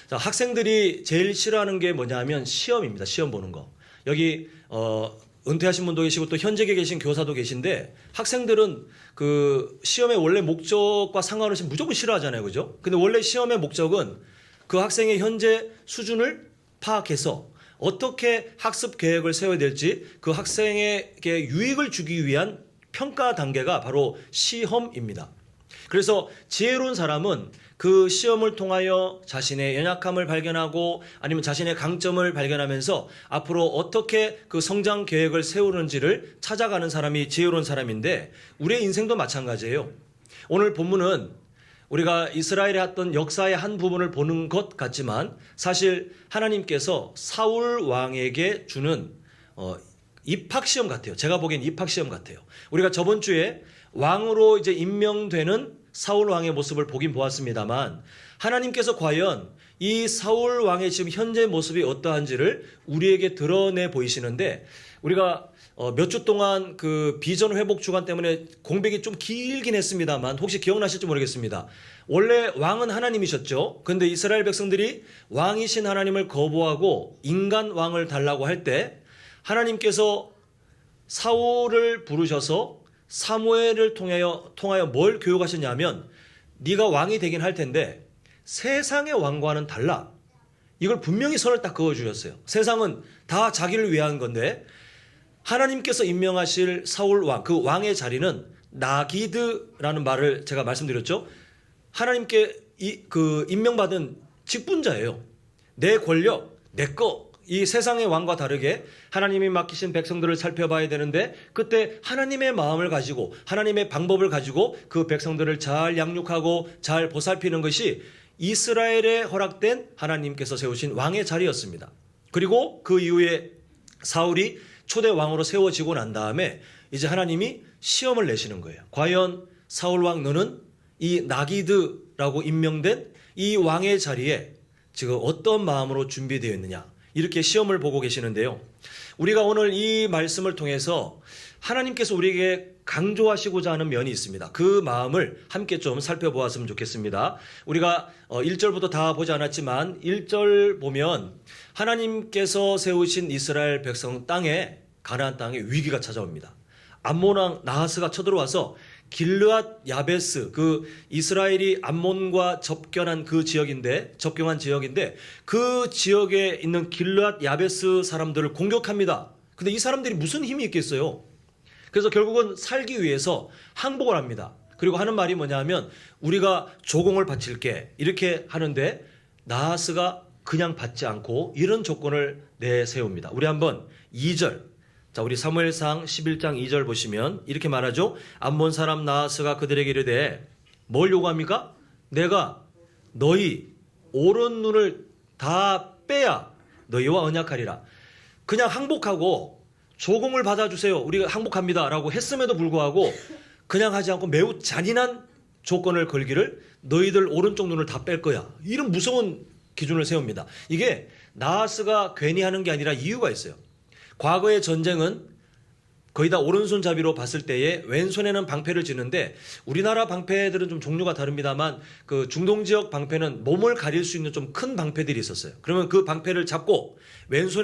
자, 학생들이 제일 싫어하는 게 뭐냐면 시험입니다. 시험 보는 거. 여기 은퇴하신 분도 계시고 또 현직에 계신 교사도 계신데 학생들은 그 시험의 원래 목적과 상관없이 무조건 싫어하잖아요. 그죠? 근데 원래 시험의 목적은 그 학생의 현재 수준을 파악해서 어떻게 학습 계획을 세워야 될지 그 학생에게 유익을 주기 위한 평가 단계가 바로 시험입니다. 그래서 지혜로운 사람은 그 시험을 통하여 자신의 연약함을 발견하고 아니면 자신의 강점을 발견하면서 앞으로 어떻게 그 성장 계획을 세우는지를 찾아가는 사람이 지혜로운 사람인데 우리의 인생도 마찬가지예요. 오늘 본문은 우리가 이스라엘의 어떤 역사의 한 부분을 보는 것 같지만 사실 하나님께서 사울 왕에게 주는 입학시험 같아요. 제가 보기엔 입학시험 같아요. 우리가 저번 주에 왕으로 이제 임명되는 사울 왕의 모습을 보긴 보았습니다만 하나님께서 과연 이 사울 왕의 지금 현재 모습이 어떠한지를 우리에게 드러내 보이시는데 우리가 몇 주 동안 그 비전 회복 주간 때문에 공백이 좀 길긴 했습니다만 혹시 기억나실지 모르겠습니다. 원래 왕은 하나님이셨죠. 그런데 이스라엘 백성들이 왕이신 하나님을 거부하고 인간 왕을 달라고 할 때 하나님께서 사울을 부르셔서 사무엘을 통하여 뭘 교육하셨냐면 네가 왕이 되긴 할 텐데 세상의 왕과는 달라. 이걸 분명히 선을 딱 그어주셨어요. 세상은 다 자기를 위한 건데 하나님께서 임명하실 사울 왕, 그 왕의 자리는 나기드라는 말을 제가 말씀드렸죠. 하나님께 임명받은 직분자예요. 내 권력, 내 거. 이 세상의 왕과 다르게 하나님이 맡기신 백성들을 살펴봐야 되는데 그때 하나님의 마음을 가지고 하나님의 방법을 가지고 그 백성들을 잘 양육하고 잘 보살피는 것이 이스라엘에 허락된 하나님께서 세우신 왕의 자리였습니다. 그리고 그 이후에 사울이 초대 왕으로 세워지고 난 다음에 이제 하나님이 시험을 내시는 거예요. 과연 사울 왕 너는 이 나기드라고 임명된 이 왕의 자리에 지금 어떤 마음으로 준비되어 있느냐 이렇게 시험을 보고 계시는데요. 우리가 오늘 이 말씀을 통해서 하나님께서 우리에게 강조하시고자 하는 면이 있습니다. 그 마음을 함께 좀 살펴보았으면 좋겠습니다. 우리가 1절부터 다 보지 않았지만 1절 보면 하나님께서 세우신 이스라엘 백성 땅에 가나안 땅에 위기가 찾아옵니다. 암몬 왕 나하스가 쳐들어와서 길르앗 야베스 그 이스라엘이 암몬과 접견한 지역인데 그 지역에 있는 길르앗 야베스 사람들을 공격합니다. 근데 이 사람들이 무슨 힘이 있겠어요? 그래서 결국은 살기 위해서 항복을 합니다. 그리고 하는 말이 뭐냐면 우리가 조공을 바칠게 이렇게 하는데 나하스가 그냥 받지 않고 이런 조건을 내세웁니다. 우리 한번 2절 자, 우리 사무엘상 11장 2절 보시면 이렇게 말하죠. 암몬 사람 나하스가 그들에게 이르되 뭘 요구합니까? 내가 너희 오른 눈을 다 빼야 너희와 언약하리라. 그냥 항복하고 조공을 받아주세요. 우리가 항복합니다. 라고 했음에도 불구하고 그냥 하지 않고 매우 잔인한 조건을 걸기를 너희들 오른쪽 눈을 다 뺄 거야. 이런 무서운 기준을 세웁니다. 이게 나하스가 괜히 하는 게 아니라 이유가 있어요. 과거의 전쟁은 거의 다 오른손잡이로 봤을 때에 왼손에는 방패를 쥐는데 우리나라 방패들은 좀 종류가 다릅니다만 그 중동 지역 방패는 몸을 가릴 수 있는 좀 큰 방패들이 있었어요. 그러면 그 방패를 잡고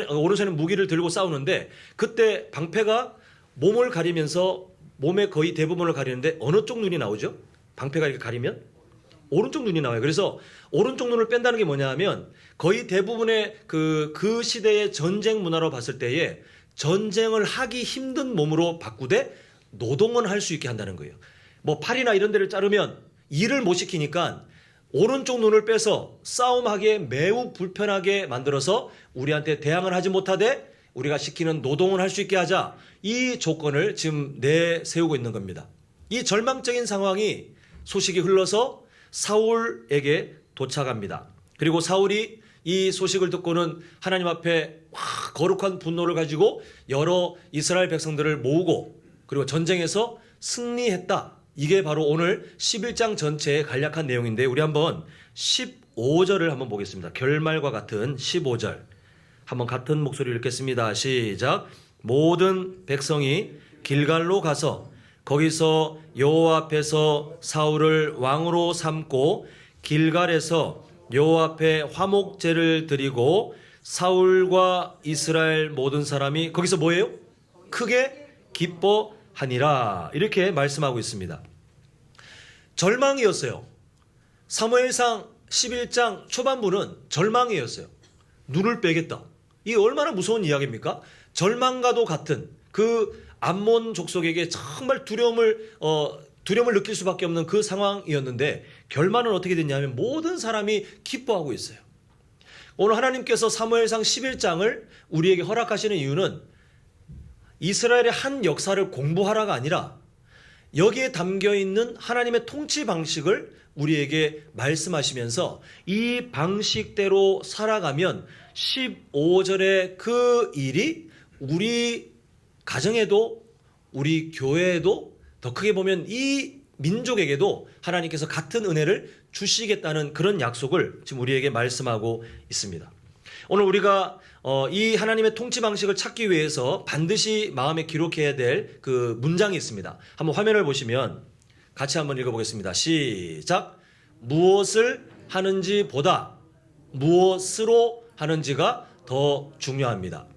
오른손에 무기를 들고 싸우는데 그때 방패가 몸을 가리면서 몸의 거의 대부분을 가리는데 어느 쪽 눈이 나오죠? 방패가 이렇게 가리면 오른쪽 눈이 나와요. 그래서 오른쪽 눈을 뺀다는 게 뭐냐 하면 거의 대부분의 그 시대의 전쟁 문화로 봤을 때에 전쟁을 하기 힘든 몸으로 바꾸되 노동은 할 수 있게 한다는 거예요. 뭐 팔이나 이런 데를 자르면 일을 못 시키니까 오른쪽 눈을 빼서 싸움하기에 매우 불편하게 만들어서 우리한테 대항을 하지 못하되 우리가 시키는 노동을 할 수 있게 하자. 이 조건을 지금 내세우고 있는 겁니다. 이 절망적인 상황이 소식이 흘러서 사울에게 도착합니다. 그리고 사울이 이 소식을 듣고는 하나님 앞에 거룩한 분노를 가지고 여러 이스라엘 백성들을 모으고 그리고 전쟁에서 승리했다. 이게 바로 오늘 11장 전체의 간략한 내용인데 우리 한번 15절을 한번 보겠습니다. 결말과 같은 15절. 한번 같은 목소리를 읽겠습니다. 시작. 모든 백성이 길갈로 가서 거기서 여호와 앞에서 사울을 왕으로 삼고 길갈에서 여호와 앞에 화목제를 드리고 사울과 이스라엘 모든 사람이 거기서 뭐예요? 크게 기뻐하니라. 이렇게 말씀하고 있습니다. 절망이었어요. 사무엘상 11장 초반부는 절망이었어요. 눈을 빼겠다. 이게 얼마나 무서운 이야기입니까? 절망과도 같은 그 암몬 족속에게 정말 두려움을 느낄 수밖에 없는 그 상황이었는데 결말은 어떻게 됐냐면 모든 사람이 기뻐하고 있어요. 오늘 하나님께서 사무엘상 11장을 우리에게 허락하시는 이유는 이스라엘의 한 역사를 공부하라가 아니라 여기에 담겨있는 하나님의 통치 방식을 우리에게 말씀하시면서 이 방식대로 살아가면 15절의 그 일이 우리 가정에도 우리 교회에도 더 크게 보면 이 민족에게도 하나님께서 같은 은혜를 주시겠다는 그런 약속을 지금 우리에게 말씀하고 있습니다. 오늘 우리가 이 하나님의 통치 방식을 찾기 위해서 반드시 마음에 기록해야 될 그 문장이 있습니다. 한번 화면을 보시면 같이 한번 읽어보겠습니다. 시작. 무엇을 하는지 보다 무엇으로 하는지가 더 중요합니다.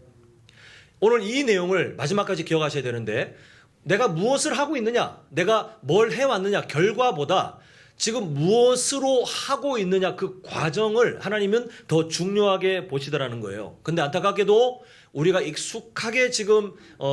오늘 이 내용을 마지막까지 기억하셔야 되는데 내가 무엇을 하고 있느냐, 내가 뭘 해왔느냐 결과보다 지금 무엇으로 하고 있느냐 그 과정을 하나님은 더 중요하게 보시더라는 거예요. 근데 안타깝게도 우리가 익숙하게 지금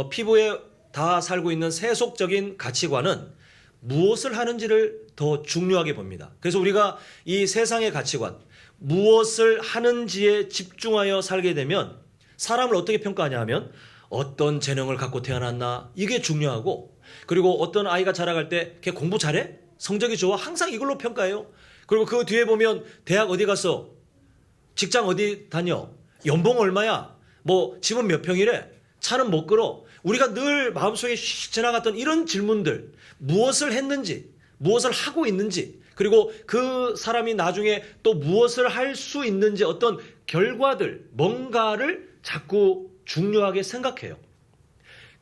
피부에 다 살고 있는 세속적인 가치관은 무엇을 하는지를 더 중요하게 봅니다. 그래서 우리가 이 세상의 가치관, 무엇을 하는지에 집중하여 살게 되면 사람을 어떻게 평가하냐 하면 어떤 재능을 갖고 태어났나 이게 중요하고, 그리고 어떤 아이가 자라갈 때 걔 공부 잘해? 성적이 좋아? 항상 이걸로 평가해요. 그리고 그 뒤에 보면 대학 어디 갔어? 직장 어디 다녀? 연봉 얼마야? 뭐 집은 몇 평이래? 차는 못 끌어? 우리가 늘 마음속에 휙 지나갔던 이런 질문들, 무엇을 했는지, 무엇을 하고 있는지, 그리고 그 사람이 나중에 또 무엇을 할 수 있는지 어떤 결과들, 뭔가를 자꾸 중요하게 생각해요.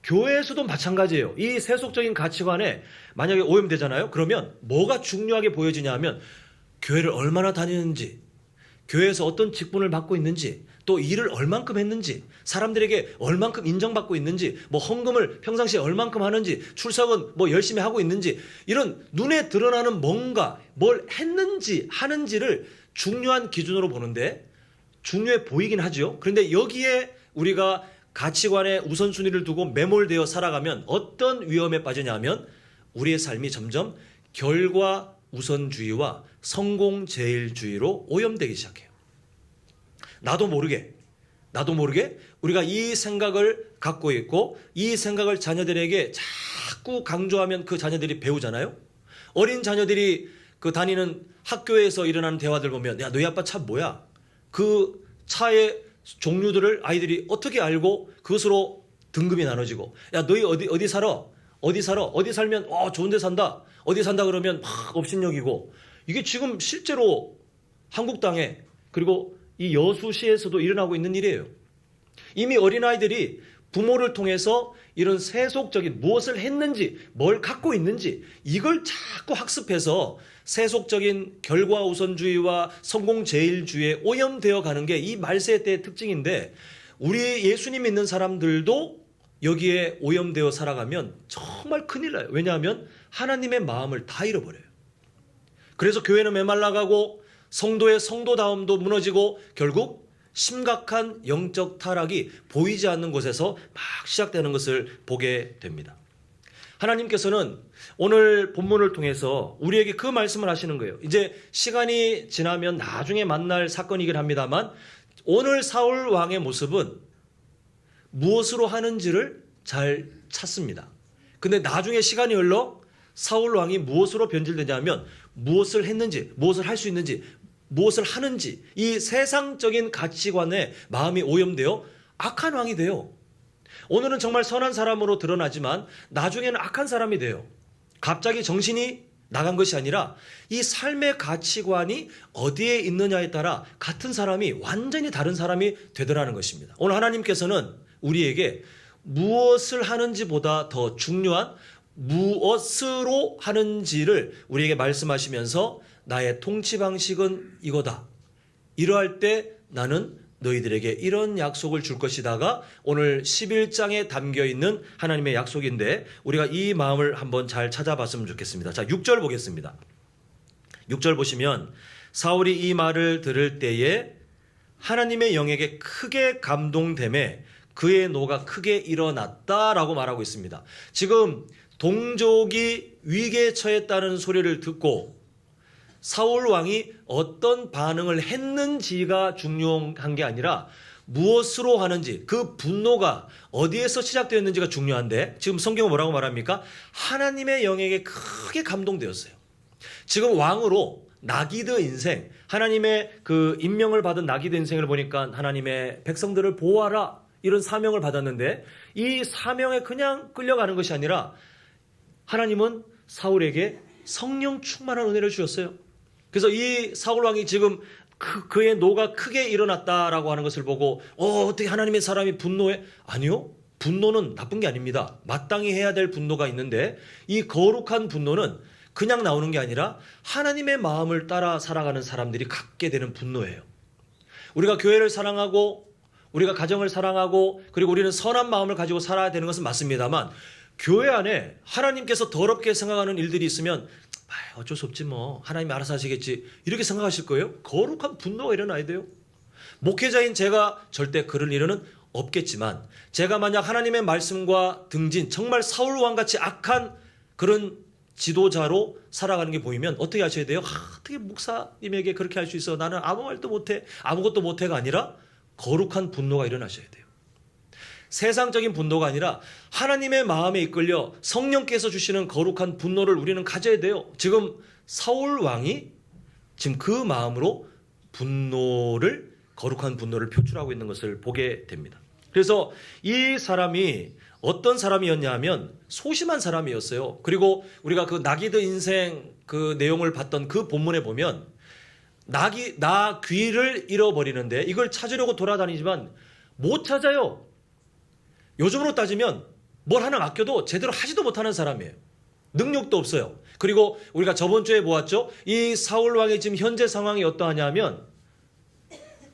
교회에서도 마찬가지예요. 이 세속적인 가치관에 만약에 오염되잖아요. 그러면 뭐가 중요하게 보여지냐 하면 교회를 얼마나 다니는지, 교회에서 어떤 직분을 맡고 있는지, 또 일을 얼만큼 했는지, 사람들에게 얼만큼 인정받고 있는지, 뭐 헌금을 평상시에 얼만큼 하는지, 출석은 뭐 열심히 하고 있는지, 이런 눈에 드러나는 뭔가 뭘 했는지 하는지를 중요한 기준으로 보는데 중요해 보이긴 하죠. 그런데 여기에 우리가 가치관의 우선순위를 두고 매몰되어 살아가면 어떤 위험에 빠지냐 하면 우리의 삶이 점점 결과 우선주의와 성공제일주의로 오염되기 시작해요. 나도 모르게 우리가 이 생각을 갖고 있고 이 생각을 자녀들에게 자꾸 강조하면 그 자녀들이 배우잖아요. 어린 자녀들이 그 다니는 학교에서 일어나는 대화들 보면 야, 너희 아빠 차 뭐야? 그 차의 종류들을 아이들이 어떻게 알고 그것으로 등급이 나눠지고, 야 너희 어디 살아? 어디 살면 좋은 데 산다. 어디 산다 그러면 막 업신여기고, 이게 지금 실제로 한국 땅에 그리고 이 여수시에서도 일어나고 있는 일이에요. 이미 어린아이들이 부모를 통해서 이런 세속적인 무엇을 했는지, 뭘 갖고 있는지 이걸 자꾸 학습해서 세속적인 결과 우선주의와 성공제일주의에 오염되어 가는 게 이 말세 때의 특징인데, 우리 예수님 믿는 사람들도 여기에 오염되어 살아가면 정말 큰일 나요. 왜냐하면 하나님의 마음을 다 잃어버려요. 그래서 교회는 메말라가고 성도의 성도다움도 무너지고 결국 심각한 영적 타락이 보이지 않는 곳에서 막 시작되는 것을 보게 됩니다. 하나님께서는 오늘 본문을 통해서 우리에게 그 말씀을 하시는 거예요. 이제 시간이 지나면 나중에 만날 사건이긴 합니다만 오늘 사울 왕의 모습은 무엇으로 하는지를 잘 찾습니다. 근데 나중에 시간이 흘러 사울 왕이 무엇으로 변질되냐면 무엇을 했는지, 무엇을 할 수 있는지, 무엇을 하는지, 이 세상적인 가치관에 마음이 오염되어 악한 왕이 돼요. 오늘은 정말 선한 사람으로 드러나지만 나중에는 악한 사람이 돼요. 갑자기 정신이 나간 것이 아니라 이 삶의 가치관이 어디에 있느냐에 따라 같은 사람이 완전히 다른 사람이 되더라는 것입니다. 오늘 하나님께서는 우리에게 무엇을 하는지보다 더 중요한 무엇으로 하는지를 우리에게 말씀하시면서 나의 통치 방식은 이거다. 이러할 때 나는 너희들에게 이런 약속을 줄 것이다가 오늘 11장에 담겨 있는 하나님의 약속인데 우리가 이 마음을 한번 잘 찾아봤으면 좋겠습니다. 자, 6절 보겠습니다. 6절 보시면 사울이 이 말을 들을 때에 하나님의 영에게 크게 감동됨에 그의 노가 크게 일어났다라고 말하고 있습니다. 지금 동족이 위기에 처했다는 소리를 듣고 사울 왕이 어떤 반응을 했는지가 중요한 게 아니라 무엇으로 하는지, 그 분노가 어디에서 시작되었는지가 중요한데 지금 성경은 뭐라고 말합니까? 하나님의 영에게 크게 감동되었어요. 지금 왕으로 나기드 인생, 하나님의 그 임명을 받은 나기드 인생을 보니까 하나님의 백성들을 보호하라 이런 사명을 받았는데 이 사명에 그냥 끌려가는 것이 아니라 하나님은 사울에게 성령 충만한 은혜를 주셨어요. 그래서 이 사울 왕이 지금 그의 노가 크게 일어났다라고 하는 것을 보고 어떻게 하나님의 사람이 분노해? 아니요. 분노는 나쁜 게 아닙니다. 마땅히 해야 될 분노가 있는데 이 거룩한 분노는 그냥 나오는 게 아니라 하나님의 마음을 따라 살아가는 사람들이 갖게 되는 분노예요. 우리가 교회를 사랑하고 우리가 가정을 사랑하고 그리고 우리는 선한 마음을 가지고 살아야 되는 것은 맞습니다만 교회 안에 하나님께서 더럽게 생각하는 일들이 있으면 어쩔 수 없지 뭐 하나님이 알아서 하시겠지 이렇게 생각하실 거예요? 거룩한 분노가 일어나야 돼요. 목회자인 제가 절대 그럴 일은 없겠지만 제가 만약 하나님의 말씀과 등진 정말 사울왕같이 악한 그런 지도자로 살아가는 게 보이면 어떻게 하셔야 돼요? 어떻게 목사님에게 그렇게 할 수 있어? 나는 아무 말도 못해 아무것도 못해가 아니라 거룩한 분노가 일어나셔야 돼요. 세상적인 분노가 아니라 하나님의 마음에 이끌려 성령께서 주시는 거룩한 분노를 우리는 가져야 돼요. 지금 사울 왕이 지금 그 마음으로 거룩한 분노를 표출하고 있는 것을 보게 됩니다. 그래서 이 사람이 어떤 사람이었냐 하면 소심한 사람이었어요. 그리고 우리가 그 나기드 인생 그 내용을 봤던 그 본문에 보면 나 귀를 잃어버리는데 이걸 찾으려고 돌아다니지만 못 찾아요. 요즘으로 따지면 뭘 하나 맡겨도 제대로 하지도 못하는 사람이에요. 능력도 없어요. 그리고 우리가 저번 주에 보았죠. 이 사울 왕의 지금 현재 상황이 어떠하냐면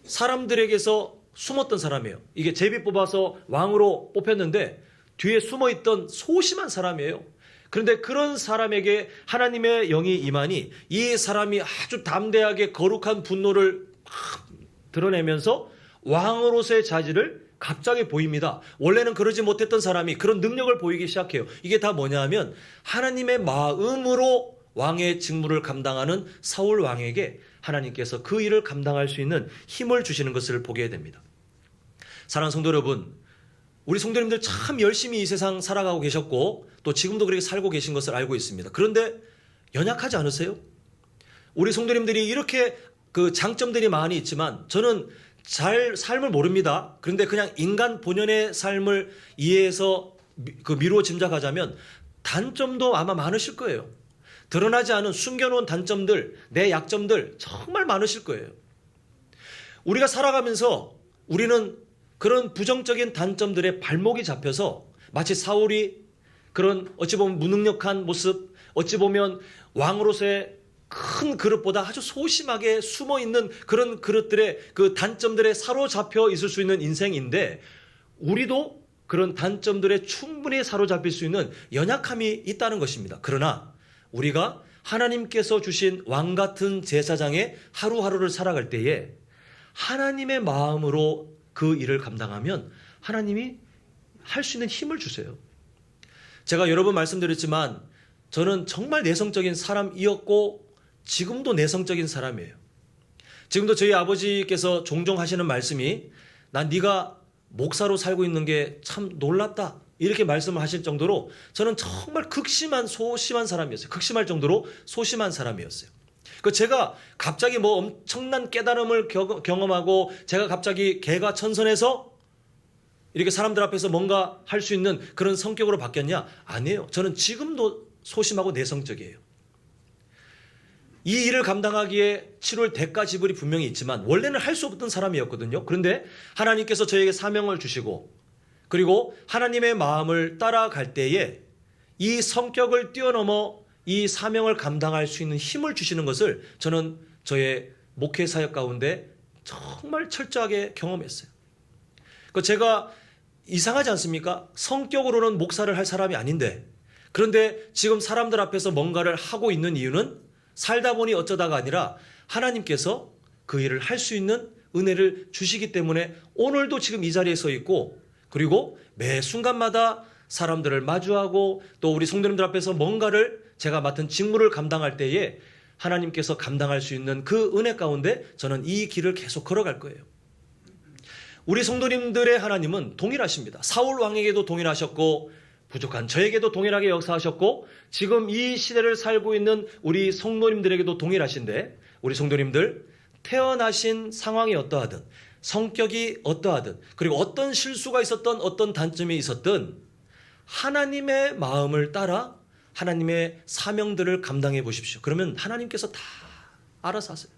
사람들에게서 숨었던 사람이에요. 이게 제비 뽑아서 왕으로 뽑혔는데 뒤에 숨어있던 소심한 사람이에요. 그런데 그런 사람에게 하나님의 영이 임하니 이 사람이 아주 담대하게 거룩한 분노를 드러내면서 왕으로서의 자질을 갑자기 보입니다. 원래는 그러지 못했던 사람이 그런 능력을 보이기 시작해요. 이게 다 뭐냐 하면 하나님의 마음으로 왕의 직무를 감당하는 사울 왕에게 하나님께서 그 일을 감당할 수 있는 힘을 주시는 것을 보게 됩니다. 사랑하는 성도 여러분, 우리 성도님들 참 열심히 이 세상 살아가고 계셨고 또 지금도 그렇게 살고 계신 것을 알고 있습니다. 그런데 연약하지 않으세요? 우리 성도님들이 이렇게 그 장점들이 많이 있지만 저는 잘 삶을 모릅니다. 그런데 그냥 인간 본연의 삶을 이해해서 미루어 짐작하자면 단점도 아마 많으실 거예요. 드러나지 않은 숨겨놓은 단점들, 내 약점들 정말 많으실 거예요. 우리가 살아가면서 우리는 그런 부정적인 단점들에 발목이 잡혀서 마치 사울이 그런 어찌 보면 무능력한 모습, 어찌 보면 왕으로서의 큰 그릇보다 아주 소심하게 숨어있는 그런 그릇들의 그 단점들에 사로잡혀 있을 수 있는 인생인데 우리도 그런 단점들에 충분히 사로잡힐 수 있는 연약함이 있다는 것입니다. 그러나 우리가 하나님께서 주신 왕 같은 제사장의 하루하루를 살아갈 때에 하나님의 마음으로 그 일을 감당하면 하나님이 할 수 있는 힘을 주세요. 제가 여러 번 말씀드렸지만 저는 정말 내성적인 사람이었고 지금도 내성적인 사람이에요. 지금도 저희 아버지께서 종종 하시는 말씀이 난 네가 목사로 살고 있는 게 참 놀랍다 이렇게 말씀을 하실 정도로 저는 정말 소심한 사람이었어요. 극심할 정도로 소심한 사람이었어요. 제가 갑자기 뭐 엄청난 깨달음을 경험하고 제가 갑자기 개가천선해서 이렇게 사람들 앞에서 뭔가 할 수 있는 그런 성격으로 바뀌었냐? 아니에요. 저는 지금도 소심하고 내성적이에요. 이 일을 감당하기에 치룰 대가 지불이 분명히 있지만 원래는 할 수 없던 사람이었거든요. 그런데 하나님께서 저에게 사명을 주시고 그리고 하나님의 마음을 따라갈 때에 이 성격을 뛰어넘어 이 사명을 감당할 수 있는 힘을 주시는 것을 저는 저의 목회 사역 가운데 정말 철저하게 경험했어요. 제가 이상하지 않습니까? 성격으로는 목사를 할 사람이 아닌데, 그런데 지금 사람들 앞에서 뭔가를 하고 있는 이유는 살다 보니 어쩌다가 아니라 하나님께서 그 일을 할 수 있는 은혜를 주시기 때문에 오늘도 지금 이 자리에 서 있고, 그리고 매 순간마다 사람들을 마주하고 또 우리 성도님들 앞에서 뭔가를 제가 맡은 직무를 감당할 때에 하나님께서 감당할 수 있는 그 은혜 가운데 저는 이 길을 계속 걸어갈 거예요. 우리 성도님들의 하나님은 동일하십니다. 사울 왕에게도 동일하셨고 부족한 저에게도 동일하게 역사하셨고 지금 이 시대를 살고 있는 우리 성도님들에게도 동일하신데, 우리 성도님들 태어나신 상황이 어떠하든 성격이 어떠하든 그리고 어떤 실수가 있었던 어떤 단점이 있었든 하나님의 마음을 따라 하나님의 사명들을 감당해 보십시오. 그러면 하나님께서 다 알아서 하세요.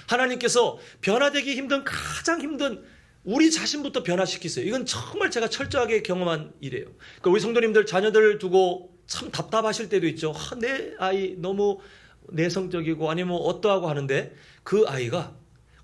하나님께서 변화되기 힘든 가장 힘든 우리 자신부터 변화시키세요. 이건 정말 제가 철저하게 경험한 일이에요. 그러니까 우리 성도님들 자녀들을 두고 참 답답하실 때도 있죠. 내 아이 너무 내성적이고 아니면 어떠하고 하는데 그 아이가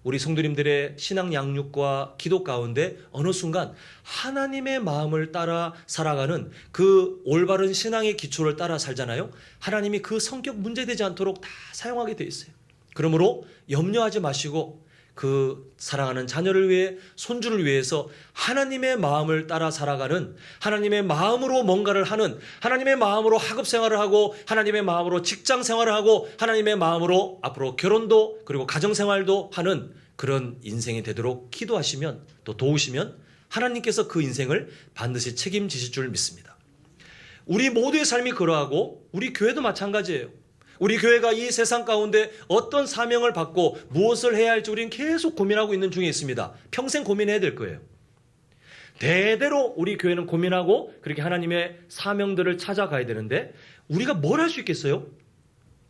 우리 성도님들의 신앙 양육과 기도 가운데 어느 순간 하나님의 마음을 따라 살아가는 그 올바른 신앙의 기초를 따라 살잖아요. 하나님이 그 성격 문제되지 않도록 다 사용하게 돼 있어요. 그러므로 염려하지 마시고 그 사랑하는 자녀를 위해 손주를 위해서 하나님의 마음을 따라 살아가는, 하나님의 마음으로 뭔가를 하는, 하나님의 마음으로 학업 생활을 하고 하나님의 마음으로 직장 생활을 하고 하나님의 마음으로 앞으로 결혼도 그리고 가정 생활도 하는 그런 인생이 되도록 기도하시면 또 도우시면 하나님께서 그 인생을 반드시 책임지실 줄 믿습니다. 우리 모두의 삶이 그러하고 우리 교회도 마찬가지예요. 우리 교회가 이 세상 가운데 어떤 사명을 받고 무엇을 해야 할지 우리는 계속 고민하고 있는 중에 있습니다. 평생 고민해야 될 거예요. 대대로 우리 교회는 고민하고 그렇게 하나님의 사명들을 찾아가야 되는데 우리가 뭘 할 수 있겠어요?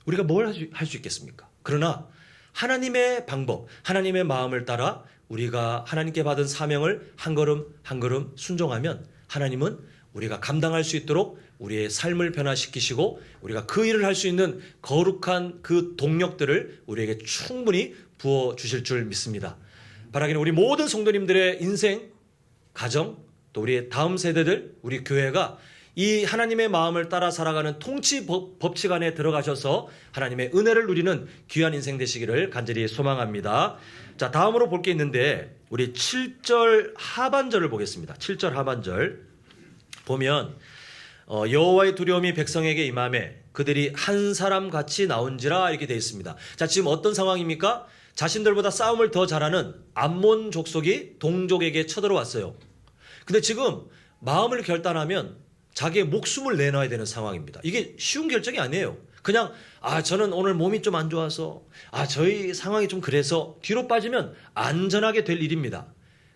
우리가 뭘 할 수 있겠습니까? 그러나 하나님의 방법, 하나님의 마음을 따라 우리가 하나님께 받은 사명을 한 걸음 한 걸음 순종하면 하나님은 우리가 감당할 수 있도록 우리의 삶을 변화시키시고 우리가 그 일을 할 수 있는 거룩한 그 동력들을 우리에게 충분히 부어주실 줄 믿습니다. 바라기는 우리 모든 성도님들의 인생, 가정, 또 우리의 다음 세대들, 우리 교회가 이 하나님의 마음을 따라 살아가는 통치 법칙 안에 들어가셔서 하나님의 은혜를 누리는 귀한 인생 되시기를 간절히 소망합니다. 자, 다음으로 볼 게 있는데 우리 7절 하반절을 보겠습니다. 7절 하반절 보면 여호와의 두려움이 백성에게 임하매 그들이 한 사람 같이 나온지라 이렇게 되어 있습니다. 자, 지금 어떤 상황입니까? 자신들보다 싸움을 더 잘하는 암몬 족속이 동족에게 쳐들어왔어요. 근데 지금 마음을 결단하면 자기의 목숨을 내놔야 되는 상황입니다. 이게 쉬운 결정이 아니에요. 그냥 저는 오늘 몸이 좀 안 좋아서 저희 상황이 좀 그래서 뒤로 빠지면 안전하게 될 일입니다.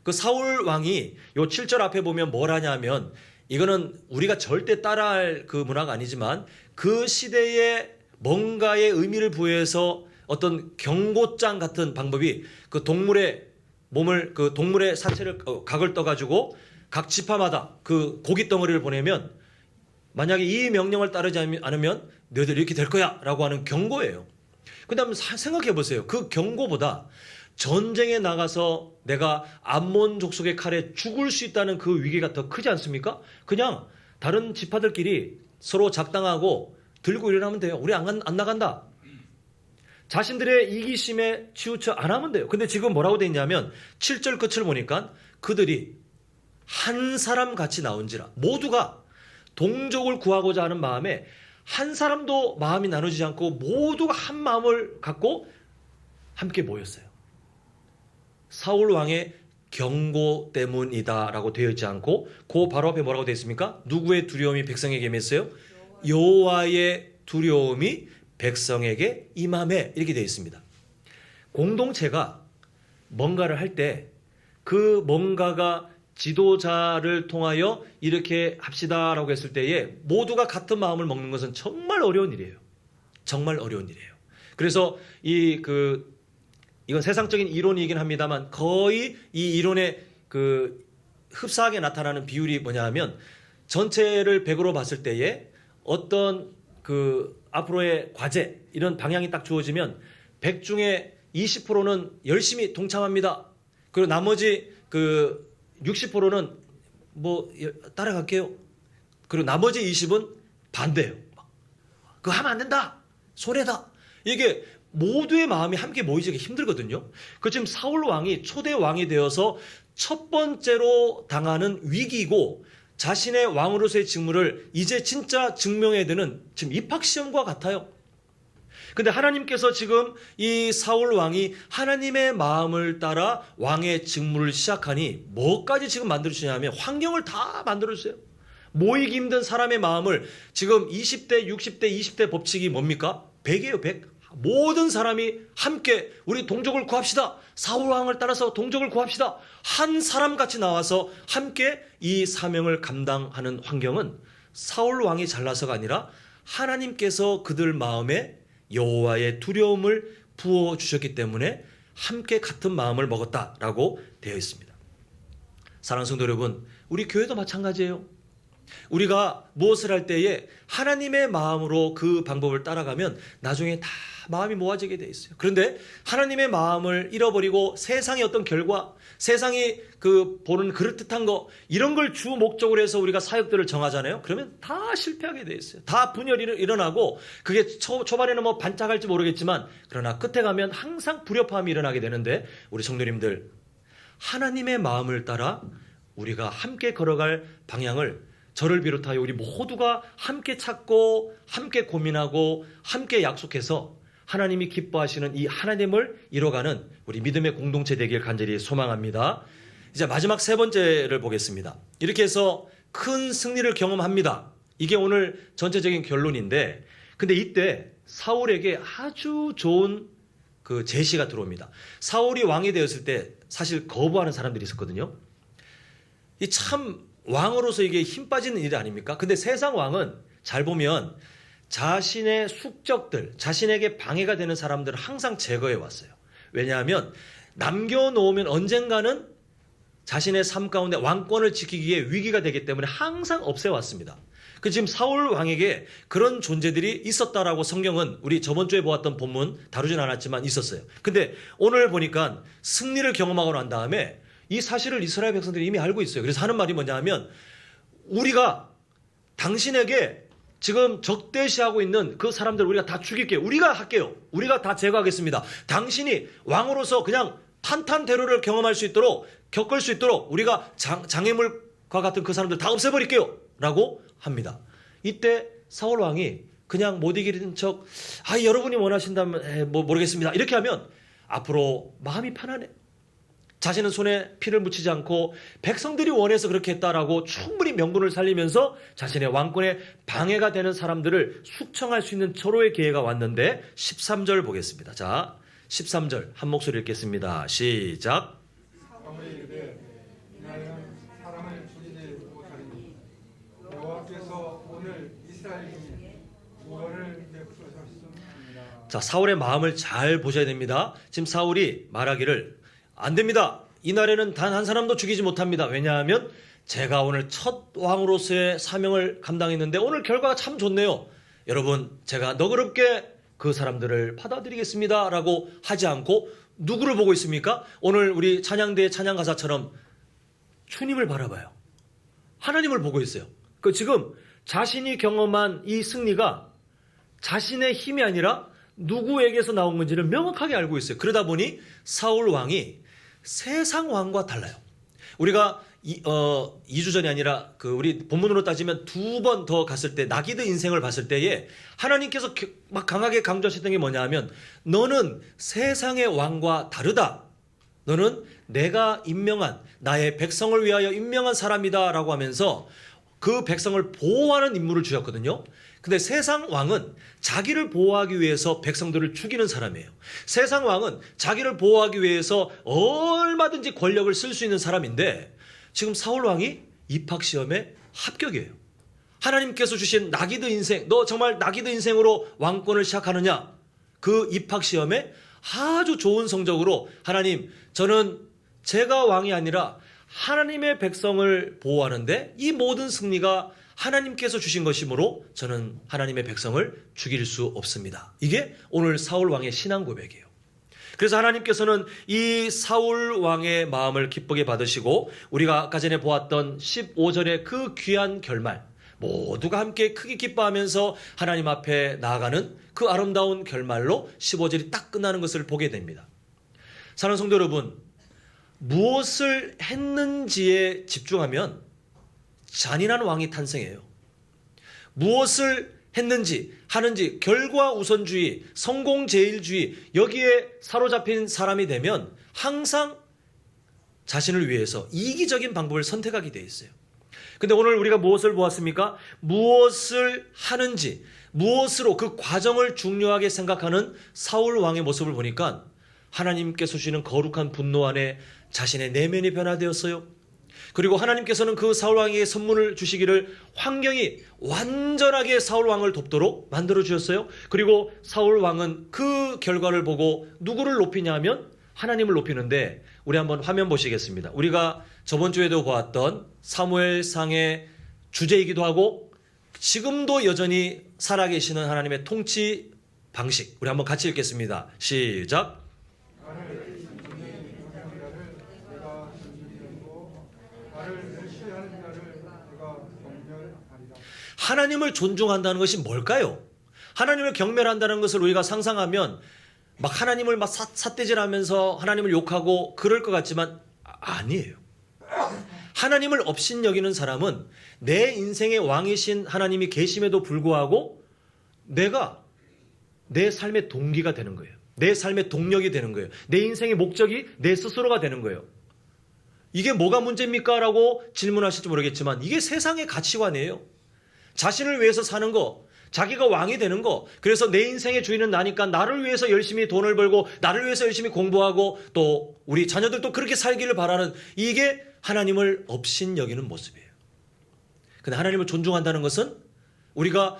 그 사울 왕이 요 7절 앞에 보면 뭘 하냐면 이거는 우리가 절대 따라할 그 문화가 아니지만 그 시대에 뭔가의 의미를 부여해서 어떤 경고장 같은 방법이 그 동물의 몸을 그 동물의 사체를 각을 떠가지고 각 지파마다 그 고기 덩어리를 보내면 만약에 이 명령을 따르지 않으면 너희들 이렇게 될 거야 라고 하는 경고예요. 근데 한번 생각해 보세요. 그 경고보다 전쟁에 나가서 내가 암몬 족속의 칼에 죽을 수 있다는 그 위기가 더 크지 않습니까? 그냥 다른 지파들끼리 서로 작당하고 들고 일어나면 돼요. 우리 안 나간다. 자신들의 이기심에 치우쳐 안 하면 돼요. 근데 지금 뭐라고 돼 있냐면 7절 끝을 보니까 그들이 한 사람 같이 나온지라, 모두가 동족을 구하고자 하는 마음에 한 사람도 마음이 나누지 않고 모두가 한 마음을 갖고 함께 모였어요. 사울 왕의 경고 때문이다라고 되어 있지 않고 그 바로 앞에 뭐라고 되어 있습니까? 누구의 두려움이 백성에게 임했어요? 여호와의 두려움이 백성에게 임하매 이렇게 되어 있습니다. 공동체가 뭔가를 할 때 그 뭔가가 지도자를 통하여 이렇게 합시다라고 했을 때에 모두가 같은 마음을 먹는 것은 정말 어려운 일이에요. 정말 어려운 일이에요. 그래서 이건 세상적인 이론이긴 합니다만 거의 이 이론의 그 흡사하게 나타나는 비율이 뭐냐 하면 전체를 100으로 봤을 때에 어떤 그 앞으로의 과제 이런 방향이 딱 주어지면 100 중에 20%는 열심히 동참합니다. 그리고 나머지 그 60%는 뭐 따라갈게요. 그리고 나머지 20은 반대예요. 그거 하면 안 된다. 손해다. 이게 모두의 마음이 함께 모이기가 힘들거든요. 그 지금 사울 왕이 초대 왕이 되어서 첫 번째로 당하는 위기이고 자신의 왕으로서의 직무를 이제 진짜 증명해야 되는 지금 입학시험과 같아요. 근데 하나님께서 지금 이 사울 왕이 하나님의 마음을 따라 왕의 직무를 시작하니 뭐까지 지금 만들어주냐면 환경을 다 만들어주세요. 모이기 힘든 사람의 마음을 지금 20대, 60대, 20대 법칙이 뭡니까? 100이에요, 100. 모든 사람이 함께 우리 동족을 구합시다. 사울 왕을 따라서 동족을 구합시다. 한 사람같이 나와서 함께 이 사명을 감당하는 환경은 사울 왕이 잘나서가 아니라 하나님께서 그들 마음에 여호와의 두려움을 부어주셨기 때문에 함께 같은 마음을 먹었다라고 되어 있습니다. 사랑하는 성도 여러분, 우리 교회도 마찬가지예요. 우리가 무엇을 할 때에 하나님의 마음으로 그 방법을 따라가면 나중에 다 마음이 모아지게 돼 있어요. 그런데 하나님의 마음을 잃어버리고 세상의 어떤 결과, 세상이 그 보는 그럴듯한 거 이런 걸 주 목적으로 해서 우리가 사역들을 정하잖아요. 그러면 다 실패하게 돼 있어요. 다 분열이 일어나고 그게 초반에는 뭐 반짝할지 모르겠지만 그러나 끝에 가면 항상 불협화음이 일어나게 되는데 우리 성도님들 하나님의 마음을 따라 우리가 함께 걸어갈 방향을 저를 비롯하여 우리 모두가 함께 찾고 함께 고민하고 함께 약속해서 하나님이 기뻐하시는 이 하나님을 이뤄가는 우리 믿음의 공동체 되길 간절히 소망합니다. 이제 마지막 세 번째를 보겠습니다. 이렇게 해서 큰 승리를 경험합니다. 이게 오늘 전체적인 결론인데 근데 이때 사울에게 아주 좋은 그 제시가 들어옵니다. 사울이 왕이 되었을 때 사실 거부하는 사람들이 있었거든요. 이 참 왕으로서 이게 힘 빠지는 일 아닙니까? 근데 세상 왕은 잘 보면 자신의 숙적들, 자신에게 방해가 되는 사람들을 항상 제거해 왔어요. 왜냐하면 남겨놓으면 언젠가는 자신의 삶 가운데 왕권을 지키기 위해 위기가 되기 때문에 항상 없애왔습니다. 그 지금 사울 왕에게 그런 존재들이 있었다라고 성경은 우리 저번 주에 보았던 본문 다루진 않았지만 있었어요. 근데 오늘 보니까 승리를 경험하고 난 다음에 이 사실을 이스라엘 백성들이 이미 알고 있어요. 그래서 하는 말이 뭐냐 하면 우리가 당신에게 지금 적대시하고 있는 그 사람들 우리가 다 죽일게요. 우리가 할게요. 우리가 다 제거하겠습니다. 당신이 왕으로서 그냥 탄탄대로를 경험할 수 있도록 겪을 수 있도록 우리가 장애물과 같은 그 사람들 다 없애버릴게요. 라고 합니다. 이때 사울 왕이 그냥 못 이기는 척 여러분이 원하신다면 뭐 모르겠습니다. 이렇게 하면 앞으로 마음이 편안해. 자신은 손에 피를 묻히지 않고 백성들이 원해서 그렇게 했다라고 충분히 명분을 살리면서 자신의 왕권에 방해가 되는 사람들을 숙청할 수 있는 절호의 기회가 왔는데 13절 보겠습니다. 자, 13절 한 목소리 읽겠습니다. 시작. 사울이 이르되 이날은 사람을 죽이지 못하리니 여호와께서 오늘 이스라엘 중에 구원을 베푸셨습니다. 자, 사울의 마음을 잘 보셔야 됩니다. 지금 사울이 말하기를 안 됩니다. 이날에는 단 한 사람도 죽이지 못합니다. 왜냐하면 제가 오늘 첫 왕으로서의 사명을 감당했는데 오늘 결과가 참 좋네요. 여러분, 제가 너그럽게 그 사람들을 받아들이겠습니다. 라고 하지 않고 누구를 보고 있습니까? 오늘 우리 찬양대의 찬양가사처럼 주님을 바라봐요. 하나님을 보고 있어요. 그 지금 자신이 경험한 이 승리가 자신의 힘이 아니라 누구에게서 나온 건지를 명확하게 알고 있어요. 그러다 보니 사울 왕이 세상 왕과 달라요. 우리가 2주 전이 아니라 우리 본문으로 따지면 2번 더 갔을 때 나기드 인생을 봤을 때에 하나님께서 막 강하게 강조하셨던 게 뭐냐 하면 너는 세상의 왕과 다르다. 너는 내가 임명한 나의 백성을 위하여 임명한 사람이다 라고 하면서 그 백성을 보호하는 임무를 주셨거든요. 근데 세상 왕은 자기를 보호하기 위해서 백성들을 죽이는 사람이에요. 세상 왕은 자기를 보호하기 위해서 얼마든지 권력을 쓸 수 있는 사람인데 지금 사울 왕이 입학시험에 합격이에요. 하나님께서 주신 나기드 인생, 너 정말 나기드 인생으로 왕권을 시작하느냐? 그 입학시험에 아주 좋은 성적으로 하나님, 저는 제가 왕이 아니라 하나님의 백성을 보호하는데 이 모든 승리가 하나님께서 주신 것이므로 저는 하나님의 백성을 죽일 수 없습니다. 이게 오늘 사울 왕의 신앙 고백이에요. 그래서 하나님께서는 이 사울 왕의 마음을 기쁘게 받으시고 우리가 아까 전에 보았던 15절의 그 귀한 결말, 모두가 함께 크게 기뻐하면서 하나님 앞에 나아가는 그 아름다운 결말로 15절이 딱 끝나는 것을 보게 됩니다. 사랑하는 성도 여러분, 무엇을 했는지에 집중하면 잔인한 왕이 탄생해요. 무엇을 했는지, 하는지, 결과 우선주의, 성공제일주의, 여기에 사로잡힌 사람이 되면 항상 자신을 위해서 이기적인 방법을 선택하게 돼 있어요. 근데 오늘 우리가 무엇을 보았습니까? 무엇을 하는지, 무엇으로 그 과정을 중요하게 생각하는 사울 왕의 모습을 보니까 하나님께서 주시는 거룩한 분노 안에 자신의 내면이 변화되었어요. 그리고 하나님께서는 그 사울 왕에게 선물을 주시기를 환경이 완전하게 사울 왕을 돕도록 만들어 주셨어요. 그리고 사울 왕은 그 결과를 보고 누구를 높이냐 하면 하나님을 높이는데, 우리 한번 화면 보시겠습니다. 우리가 저번 주에도 보았던 사무엘상의 주제이기도 하고 지금도 여전히 살아계시는 하나님의 통치 방식, 우리 한번 같이 읽겠습니다. 시작. 하나님을 존중한다는 것이 뭘까요? 하나님을 경멸한다는 것을 우리가 상상하면 막 하나님을 막 삿대질하면서 하나님을 욕하고 그럴 것 같지만 아니에요. 하나님을 업신여기는 사람은 내 인생의 왕이신 하나님이 계심에도 불구하고 내가 내 삶의 동기가 되는 거예요. 내 삶의 동력이 되는 거예요. 내 인생의 목적이 내 스스로가 되는 거예요. 이게 뭐가 문제입니까? 라고 질문하실지 모르겠지만 이게 세상의 가치관이에요. 자신을 위해서 사는 거, 자기가 왕이 되는 거, 그래서 내 인생의 주인은 나니까 나를 위해서 열심히 돈을 벌고 나를 위해서 열심히 공부하고 또 우리 자녀들도 그렇게 살기를 바라는, 이게 하나님을 업신여기는 모습이에요. 근데 하나님을 존중한다는 것은 우리가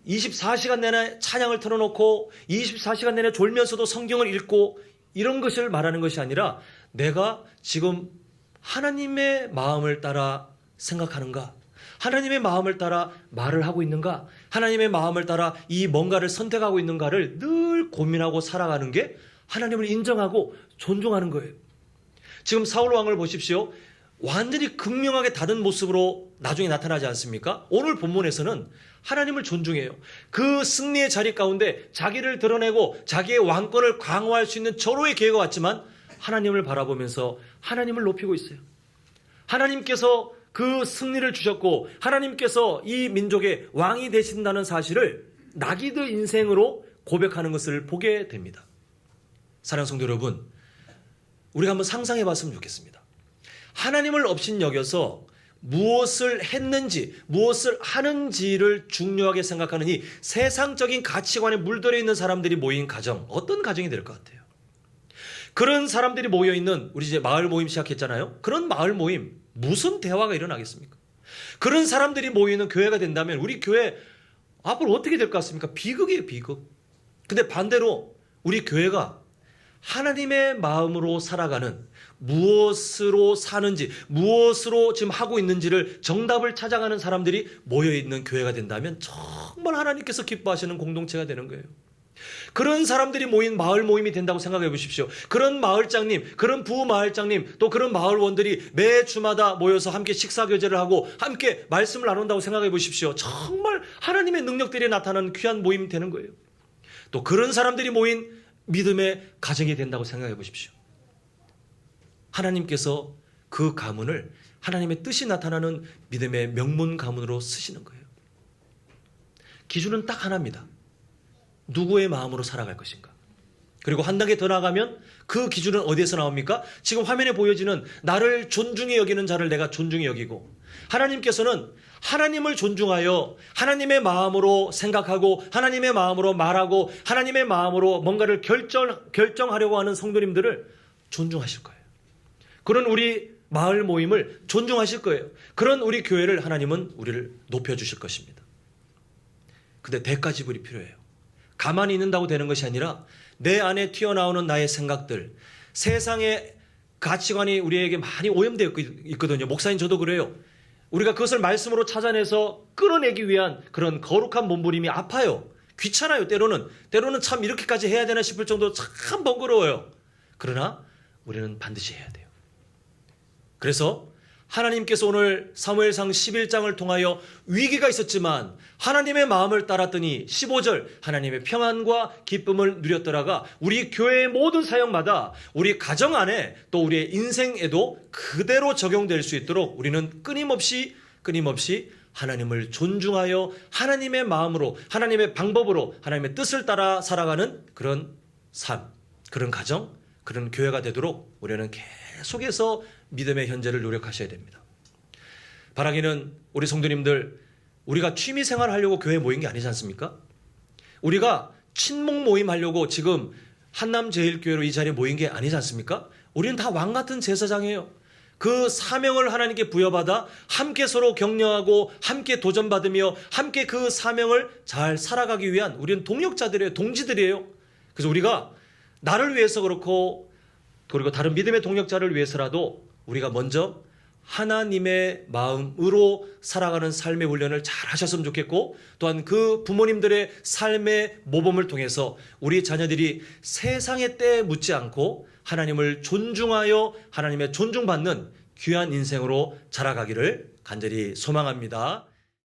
24시간 내내 찬양을 틀어놓고 24시간 내내 졸면서도 성경을 읽고 이런 것을 말하는 것이 아니라 내가 지금 하나님의 마음을 따라 생각하는가? 하나님의 마음을 따라 말을 하고 있는가? 하나님의 마음을 따라 이 뭔가를 선택하고 있는가를 늘 고민하고 살아가는 게 하나님을 인정하고 존중하는 거예요. 지금 사울 왕을 보십시오. 완전히 극명하게 다른 모습으로 나중에 나타나지 않습니까? 오늘 본문에서는 하나님을 존중해요. 그 승리의 자리 가운데 자기를 드러내고 자기의 왕권을 강화할 수 있는 절호의 기회가 왔지만 하나님을 바라보면서 하나님을 높이고 있어요. 하나님께서 그 승리를 주셨고 하나님께서 이 민족의 왕이 되신다는 사실을 나기드 인생으로 고백하는 것을 보게 됩니다. 사랑하는 성도 여러분, 우리가 한번 상상해 봤으면 좋겠습니다. 하나님을 업신여겨서 무엇을 했는지 무엇을 하는지를 중요하게 생각하는 이 세상적인 가치관에 물들어 있는 사람들이 모인 가정, 어떤 가정이 될 것 같아요? 그런 사람들이 모여있는, 우리 이제 마을 모임 시작했잖아요. 그런 마을 모임 무슨 대화가 일어나겠습니까? 그런 사람들이 모이는 교회가 된다면 우리 교회 앞으로 어떻게 될 것 같습니까? 비극이에요, 비극. 근데 반대로 우리 교회가 하나님의 마음으로 살아가는, 무엇으로 사는지 무엇으로 지금 하고 있는지를 정답을 찾아가는 사람들이 모여있는 교회가 된다면 정말 하나님께서 기뻐하시는 공동체가 되는 거예요. 그런 사람들이 모인 마을 모임이 된다고 생각해 보십시오. 그런 마을장님, 그런 부마을장님, 또 그런 마을원들이 매 주마다 모여서 함께 식사교제를 하고 함께 말씀을 나눈다고 생각해 보십시오. 정말 하나님의 능력들이 나타나는 귀한 모임이 되는 거예요. 또 그런 사람들이 모인 믿음의 가정이 된다고 생각해 보십시오. 하나님께서 그 가문을 하나님의 뜻이 나타나는 믿음의 명문 가문으로 쓰시는 거예요. 기준은 딱 하나입니다. 누구의 마음으로 살아갈 것인가? 그리고 한 단계 더 나아가면 그 기준은 어디에서 나옵니까? 지금 화면에 보여지는 나를 존중히 여기는 자를 내가 존중히 여기고, 하나님께서는 하나님을 존중하여 하나님의 마음으로 생각하고 하나님의 마음으로 말하고 하나님의 마음으로 뭔가를 결정하려고 하는 성도님들을 존중하실 거예요. 그런 우리 마을 모임을 존중하실 거예요. 그런 우리 교회를 하나님은 우리를 높여주실 것입니다. 근데 대가 지불이 필요해요. 가만히 있는다고 되는 것이 아니라 내 안에 튀어나오는 나의 생각들, 세상의 가치관이 우리에게 많이 오염되어 있거든요. 목사님 저도 그래요. 우리가 그것을 말씀으로 찾아내서 끌어내기 위한 그런 거룩한 몸부림이 아파요. 귀찮아요. 때로는 참 이렇게까지 해야 되나 싶을 정도로 참 번거로워요. 그러나 우리는 반드시 해야 돼요. 그래서 하나님께서 오늘 사무엘상 11장을 통하여 위기가 있었지만 하나님의 마음을 따랐더니 15절 하나님의 평안과 기쁨을 누렸더라가 우리 교회의 모든 사역마다 우리 가정 안에 또 우리의 인생에도 그대로 적용될 수 있도록 우리는 끊임없이 하나님을 존중하여 하나님의 마음으로 하나님의 방법으로 하나님의 뜻을 따라 살아가는 그런 삶, 그런 가정, 그런 교회가 되도록 우리는 계속해서 믿음의 현재를 노력하셔야 됩니다. 바라기는 우리 성도님들 우리가 취미생활 하려고 교회에 모인 게 아니지 않습니까? 우리가 친목 모임 하려고 지금 한남제일교회로 이 자리에 모인 게 아니지 않습니까? 우리는 다 왕같은 제사장이에요. 그 사명을 하나님께 부여받아 함께 서로 격려하고 함께 도전받으며 함께 그 사명을 잘 살아가기 위한 우리는 동력자들이에요. 동지들이에요. 그래서 우리가 나를 위해서 그렇고 그리고 다른 믿음의 동력자를 위해서라도 우리가 먼저 하나님의 마음으로 살아가는 삶의 훈련을 잘 하셨으면 좋겠고 또한 그 부모님들의 삶의 모범을 통해서 우리 자녀들이 세상의 때에 묻지 않고 하나님을 존중하여 하나님의 존중받는 귀한 인생으로 자라가기를 간절히 소망합니다.